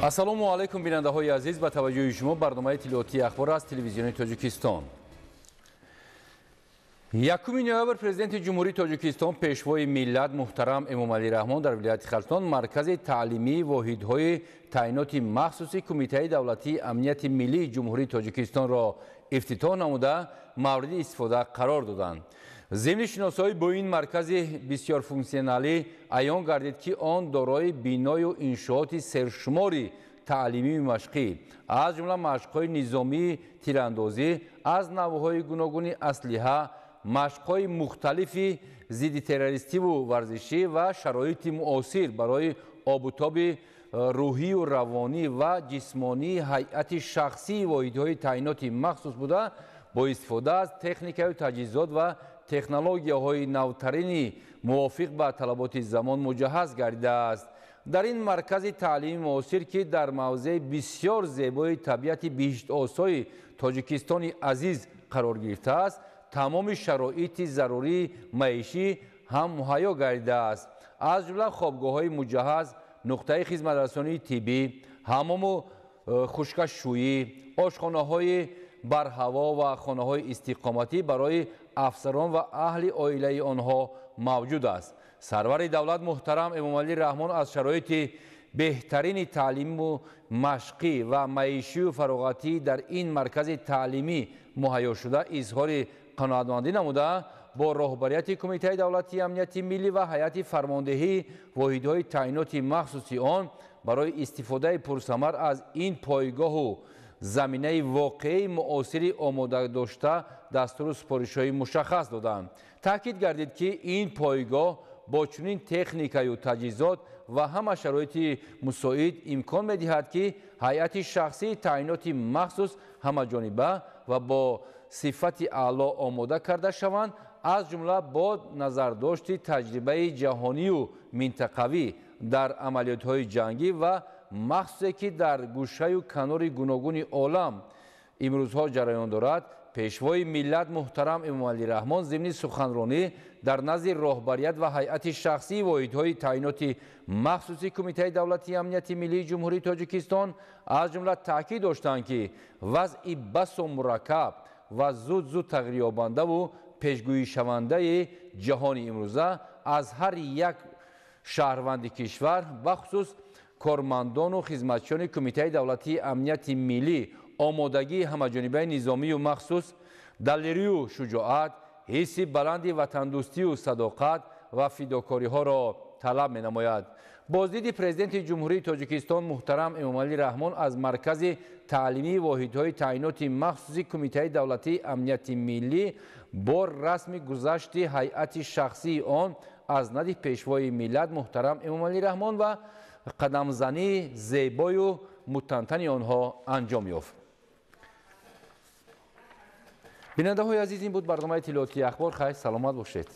ассалому алайкум бинандаҳои азиз, ба таваҷҷӯҳи шумо барномаи тиловатии ахбор аз телевизиони Тоҷикистон. 1 ноябр президенти ҷумҳурии Тоҷикистон пешвои миллат муҳтарам Эмомалӣ Раҳмон дар вилояти Хартон маркази таълимии воҳидҳои таъиноти махсуси Кумитаи давлатии амнияти миллии ҷумҳурии Тоҷикистонро ифтитоҳ намуда мавриди истифода қарор доданд. Зимни шиносоӣ бо ин маркази бисёрфунксионалӣ аён гардид, ки он дорои биною иншооти сершумори таълимию машқӣ, аз ҷумла машқҳои низомии тирандозӣ, аз навъҳои гуногуни аслиҳа, машқҳои мухталифи зидди террористиву варзишӣ ва шароити муосир барои обутоби рӯҳию равонӣ ва ҷисмонии ҳайати шахсии воҳидҳои таъиноти махсус буда бо истифода аз техникаю таҷҳизот ва технологияҳои навтарини мувофиқ ба талаботи замон муҷаҳҳаз гардидааст. дар ин маркази таълими муосир, ки дар мавзеи бисёр зебои табиати биҳиштосои Тоҷикистони азиз қарор гирифтааст, тамоми шароити зарурии маишӣ ҳам муҳайё гардидааст. аз ҷумла хобгоҳҳои муҷаҳҳаз, нуқтаи хизматрасонии тиббӣ, ҳаммому хушкашшӯӣ, ошхонаҳои барҳаво ва хонаҳои истиқоматӣ барои афсарон ва аҳли оилаи онҳо мавҷуд аст. сарвари давлат муҳтарам Эмомалӣ Раҳмон аз шароити беҳтарини таълиму машқӣ ва маишию фароғатӣ дар ин маркази таълимӣ муҳайёшуда изҳори қаноатмандӣ намуда, бо роҳбарияти Кумитаи давлатии амнияти миллӣ ва ҳайати фармондеҳии воҳидҳои таъиноти махсуси он барои истифодаи пурсамар аз ин пойгоҳу заминаи воқеии муосири омодадошта дастуру супоришҳои мушаххас доданд. таъкид гардид, ки ин пойгоҳ бо чунин техникаю таҷҳизот ва ҳама шароити мусоид имкон медиҳад, ки ҳайати шахсии таъиноти махсус ҳамаҷониба ва бо сифати аъло омода карда шаванд, аз ҷумла бо назардошти таҷрибаи ҷаҳонию минтақавӣ дар амалиётҳои ҷангӣ ва махсусе, ки дар гӯшаю канори гуногуни олам имрӯзҳо ҷараён дорад. пешвои миллат муҳтарам Эмомалӣ Раҳмон зимни суханронӣ дар назди роҳбарият ва ҳайати шахсии воҳидҳои таъиноти махсуси Кумитаи давлатии амнияти миллии ҷумҳурии Тоҷикистон аз ҷумла таъкид доштанд, ки вазъи басо мураккаб ва зуд тағйирёбандаву пешгӯишавандаи ҷаҳони имрӯза аз ҳар як шаҳрванди кишвар, бахусус кормандону хизматчиёни Кумитаи давлатии амнияти миллӣ омодагии ҳамаҷонибаи низомию махсус, далерию шуҷоат, ҳисси баланди ватандӯстию садоқат ва фидокориҳоро талаб менамояд. боздиди президенти ҷумҳурии Тоҷикистон муҳтарам Эмомалӣ Раҳмон аз маркази таълимии воҳидҳои таъиноти махсуси Кумитаи давлатии амнияти миллӣ бо расми гузашти ҳайати шахсии он аз нади пешвои миллат муҳтарам Эмомалӣ Раҳмон ва қадамзании зебою мутантани онҳо анҷом ёфт. бинандаҳои азиз, ин буд барномаи тиловатии ахбор. хайр саломат бошед.